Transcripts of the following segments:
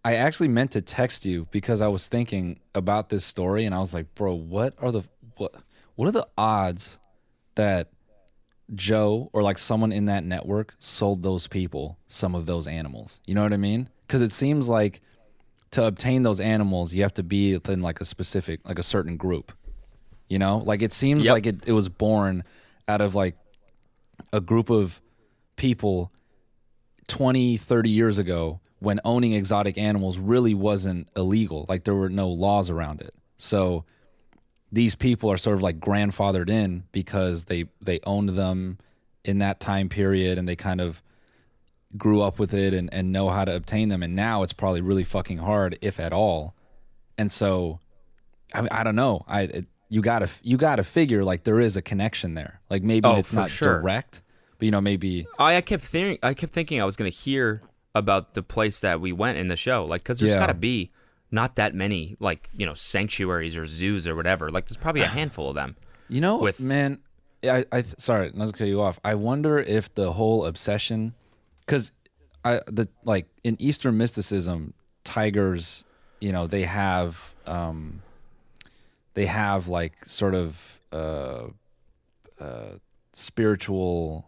I actually meant to text you because I was thinking about this story and I was like, bro, what are the odds that Joe or like someone in that network sold those people some of those animals? You know what I mean? Because it seems like to obtain those animals, you have to be within like a specific, like a certain group. You know, like it seems Yep. like it was born out of like a group of people 20, 30 years ago when owning exotic animals really wasn't illegal. Like there were no laws around it. So these people are sort of like grandfathered in because they owned them in that time period and they kind of grew up with it and know how to obtain them. And now it's probably really fucking hard, if at all. And so, I don't know. You gotta figure like there is a connection there. Like maybe Oh, it's for not sure. direct, but maybe. I kept thinking I was gonna hear about the place that we went in the show, like, because there's Yeah. got to be not that many, like, sanctuaries or zoos or whatever. Like, there's probably a handful of them. With Man, sorry, not to cut you off. I wonder if the whole obsession, because in Eastern mysticism, tigers, they have like sort of spiritual.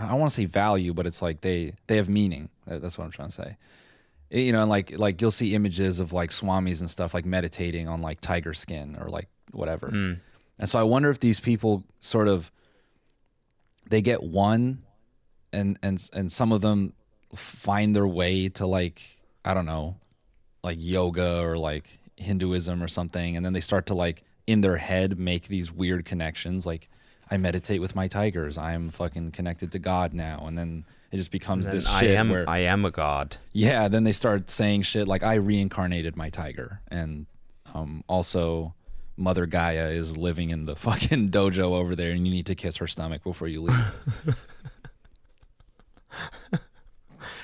I don't want to say value, but it's like they have meaning. That's what I'm trying to say. And like you'll see images of like swamis and stuff like meditating on like tiger skin or like whatever. And so I wonder if these people sort of they get one and some of them find their way to like, I don't know, like yoga or like Hinduism or something, and then they start to like in their head make these weird connections like I meditate with my tigers, I'm fucking connected to God now, and then it just becomes this shit where I am a god. yeah, then they start saying shit like I reincarnated my tiger, and also Mother Gaia is living in the fucking dojo over there, and you need to kiss her stomach before you leave.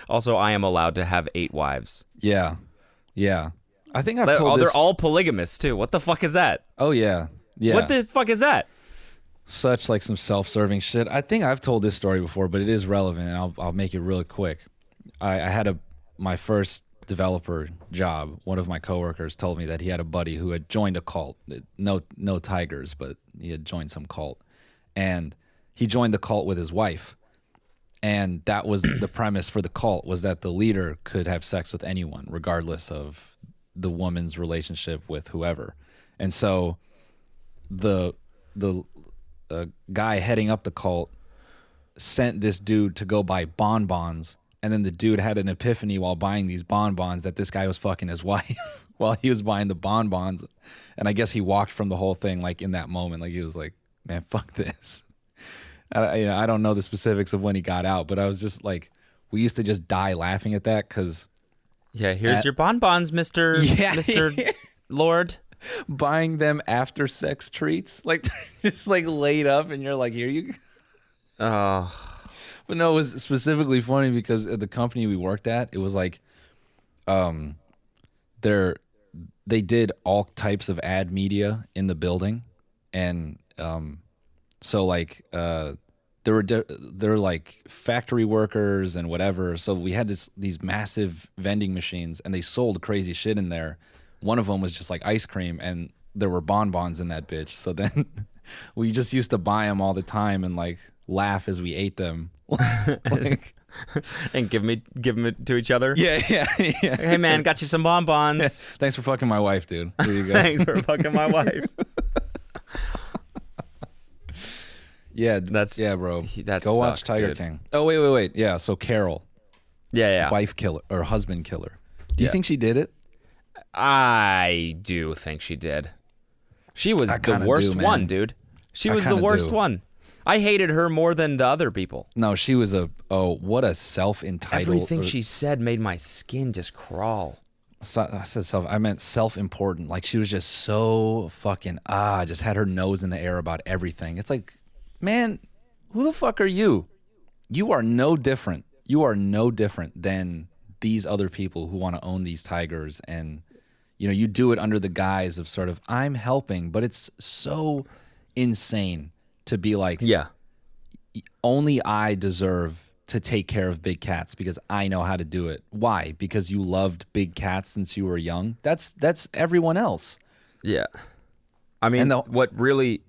Also, I am allowed to have 8 wives. Yeah. I think I've told this. They're all polygamous too. What the fuck is that? Oh yeah. What the fuck is that? Such like some self-serving shit. I think I've told this story before, but it is relevant, and I'll make it really quick. I had my first developer job. One of my coworkers told me that he had a buddy who had joined a cult. No tigers, but he had joined some cult, and he joined the cult with his wife. And that was the premise for the cult, was that the leader could have sex with anyone, regardless of the woman's relationship with whoever. And so the guy heading up the cult sent this dude to go buy bonbons, and then the dude had an epiphany while buying these bonbons that this guy was fucking his wife while he was buying the bonbons. And I guess he walked from the whole thing like in that moment, like he was like, man, fuck this. I don't know the specifics of when he got out, but I was just like, we used to just die laughing at that because Yeah, here's your bonbons, Mister Lord. Buying them after sex treats, like just like laid up, and you're like, here you go. Oh, But no, it was specifically funny because at the company we worked at, it was like, they did all types of ad media in the building, and so like there were like factory workers and whatever. So we had these massive vending machines, and they sold crazy shit in there. One of them was just like ice cream, and there were bonbons in that bitch. So then we just used to buy them all the time and like laugh as we ate them. Like, and give them to each other. yeah. Hey man, got you some bonbons. Yeah. Thanks for fucking my wife, dude. Here you go. Thanks for fucking my wife. Yeah, That's bro. That Go watch sucks, Tiger dude. King. Oh wait. Yeah, so Carole, Yeah. wife killer or husband killer. Do you Yeah. think she did it? I do think she did. She was I the kinda worst do, man. one, dude. She I was the kinda worst do. one. I hated her more than the other people. No, she was what a self-entitled. Everything she said made my skin just crawl. I said self. I meant self-important. Like she was just so fucking just had her nose in the air about everything. It's like, man, who the fuck are you? You are no different. You are no different than these other people who want to own these tigers, and you do it under the guise of sort of I'm helping, but it's so insane to be like, Yeah. only I deserve to take care of big cats because I know how to do it. Why? Because you loved big cats since you were young. That's everyone else. Yeah. I mean, what really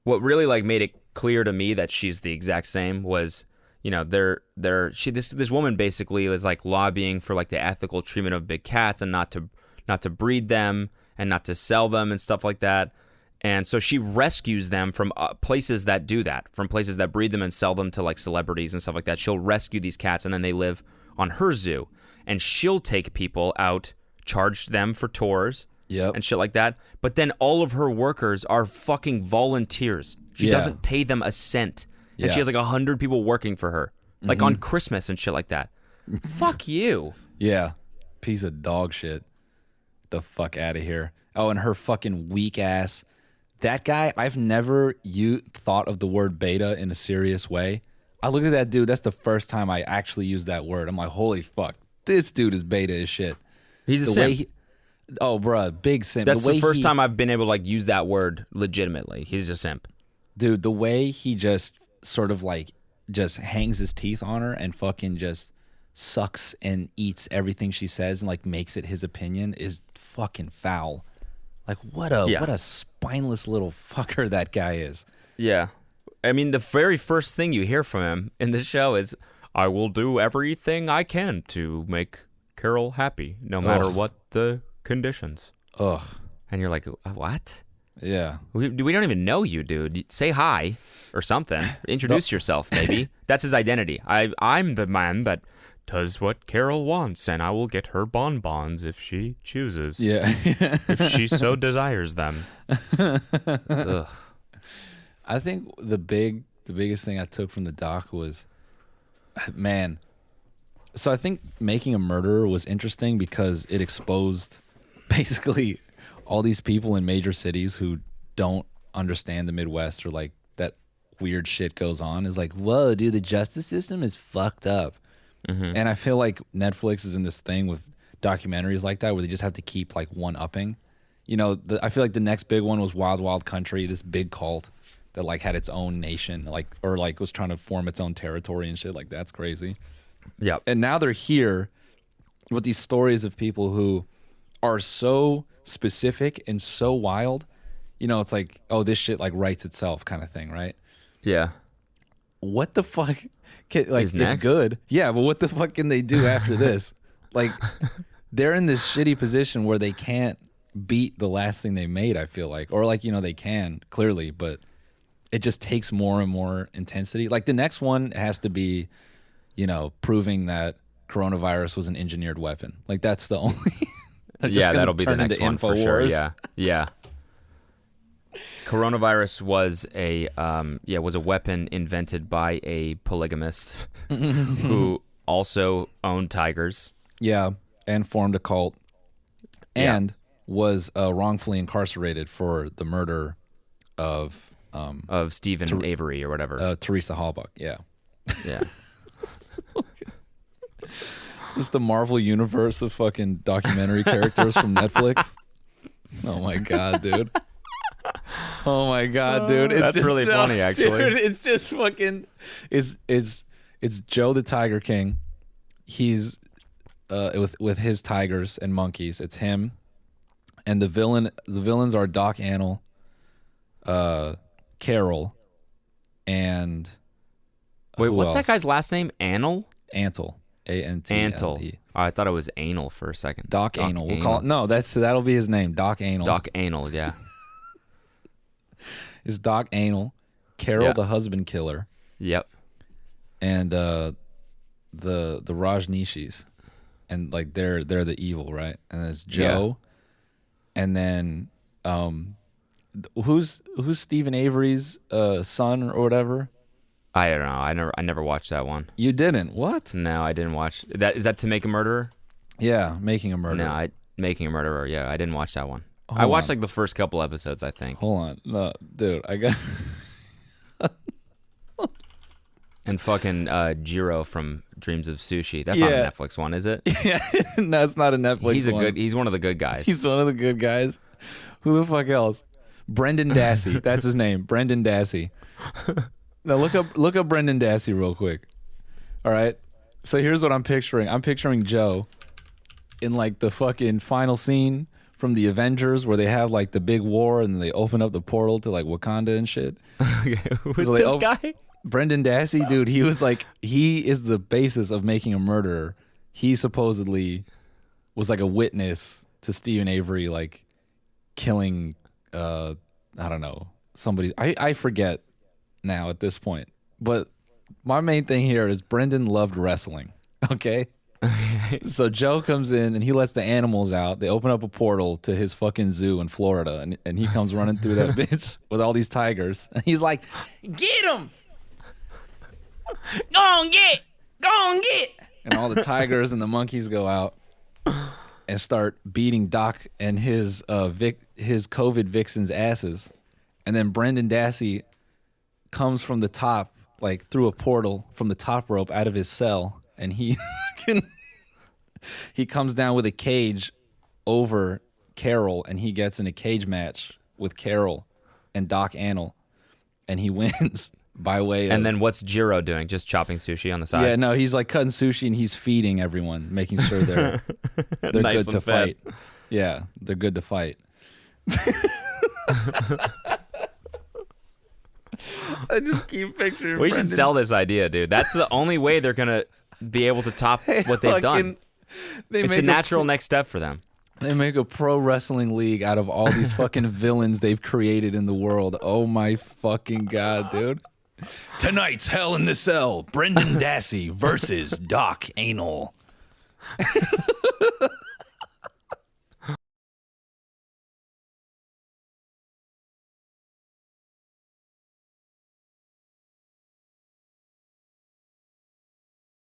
like made it clear to me that she's the exact same was, you know, this woman basically is like lobbying for like the ethical treatment of big cats and not to breed them and not to sell them and stuff like that. And so she rescues them from places that do that, from places that breed them and sell them to like celebrities and stuff like that. She'll rescue these cats and then they live on her zoo. And she'll take people out, charge them for tours and shit like that. But then all of her workers are fucking volunteers. She doesn't pay them a cent. And she has like 100 people working for her, like on Christmas and shit like that. Fuck you. Yeah. Piece of dog shit. The fuck out of here. Oh, and her fucking weak ass. That guy, I've never thought of the word beta in a serious way. I look at that dude. That's the first time I actually used that word. I'm like, holy fuck. This dude is beta as shit. He's a simp. Oh, bruh, big simp. That's the first time I've been able to like use that word legitimately. He's a simp. Dude, the way he just sort of like just hangs his teeth on her and fucking just sucks and eats everything she says and like makes it his opinion is fucking foul. Like what a spineless little fucker that guy is. Yeah. I mean, the very first thing you hear from him in the show is, I will do everything I can to make Carole happy, no matter what the conditions. Ugh. And you're like, what? Yeah. We don't even know you, dude. Say hi or something. Introduce yourself, maybe. That's his identity. I'm the man that does what Carole wants, and I will get her bonbons if she chooses. Yeah. If she so desires them. Ugh. I think the biggest thing I took from the doc was, man. So I think Making a Murderer was interesting because it exposed basically all these people in major cities who don't understand the Midwest or like that weird shit goes on. Is like, whoa, dude, the justice system is fucked up. Mm-hmm. And I feel like Netflix is in this thing with documentaries like that where they just have to keep like one-upping. You know, I feel like the next big one was Wild Wild Country, this big cult that like had its own nation, like or like was trying to form its own territory and shit. Like that's crazy. Yeah. And now they're here with these stories of people who are so specific and so wild. You know, it's like, oh, this shit like writes itself kind of thing, right? Yeah. What the fuck? Like, Is it's next? good. Yeah, but what the fuck can they do after this? Like, they're in this shitty position where they can't beat the last thing they made, I feel like. Or, like, you know, they can, clearly, but it just takes more and more intensity. Like, the next one has to be, you know, proving that coronavirus was an engineered weapon. Like, that's the only... Yeah, that'll be the next one for sure. Infowars. Yeah. Coronavirus was a weapon invented by a polygamist who also owned tigers. Yeah, and formed a cult, and was wrongfully incarcerated for the murder of Stephen Avery or whatever. Teresa Halbach. Yeah. Yeah. It's the Marvel universe of fucking documentary characters from Netflix. Oh my god, dude. Oh my god, dude. It's That's just, really funny, actually. Dude, it's just fucking it's Joe the Tiger King. He's with his tigers and monkeys. It's him. And the villains are Doc Antle, Carole, and wait, who what's else? that guy's last name? Antle? Antle. A-N-T-L-E. Antle. Oh, I thought it was Anal for a second. Doc Antle. We'll call it. No, that'll be his name. Doc Antle. Doc Anal, yeah. Is Doc Antle, Carole Yeah. the husband killer, Yep. and the Rajneeshis, and like they're the evil, right? And it's Joe, and then who's Stephen Avery's son or whatever? I don't know. I never watched that one. You didn't? What? No, I didn't watch that. Is that To Make a Murderer? Yeah, Making a Murderer. No, Making a Murderer. Yeah, I didn't watch that one. Hold I watched on. like the first couple episodes, I think. Hold on, no, dude, I got. And fucking Jiro from Dreams of Sushi. That's not a Netflix one, is it? Yeah, that's not a Netflix. He's one of the good guys. He's one of the good guys. Who the fuck else? Brendan Dassey. That's his name. Brendan Dassey. Now look up Brendan Dassey real quick. All right. So here's what I'm picturing. I'm picturing Joe in like the fucking final scene from the Avengers where they have like the big war and they open up the portal to like Wakanda and shit. Who's So this guy? Brendan Dassey, dude, he was like, he is the basis of making a murderer. He supposedly was like a witness to Stephen Avery like killing I don't know, somebody. I forget now at this point. But my main thing here is Brendan loved wrestling. Okay? So Joe comes in and he lets the animals out. They open up a portal to his fucking zoo in Florida, and he comes running through that bitch with all these tigers. And he's like, "Get him! Go on get!" And all the tigers and the monkeys go out and start beating Doc and his COVID vixens' asses. And then Brendan Dassey comes from the top, like through a portal from the top rope out of his cell, and he comes down with a cage over Carole, and he gets in a cage match with Carole and Doc Antle, and he wins by way of... And then what's Jiro doing? Just chopping sushi on the side? Yeah, no, he's like cutting sushi and he's feeding everyone, making sure they're nice good to fed. fight. Yeah, they're good to fight. I just keep picturing We Brendan. should sell this idea, dude. That's the only way they're going to be able to top what they've done. It's a natural next step for them. They make a pro wrestling league out of all these fucking villains they've created in the world. Oh my fucking God, dude. Tonight's Hell in the Cell, Brendan Dassey versus Doc Antle.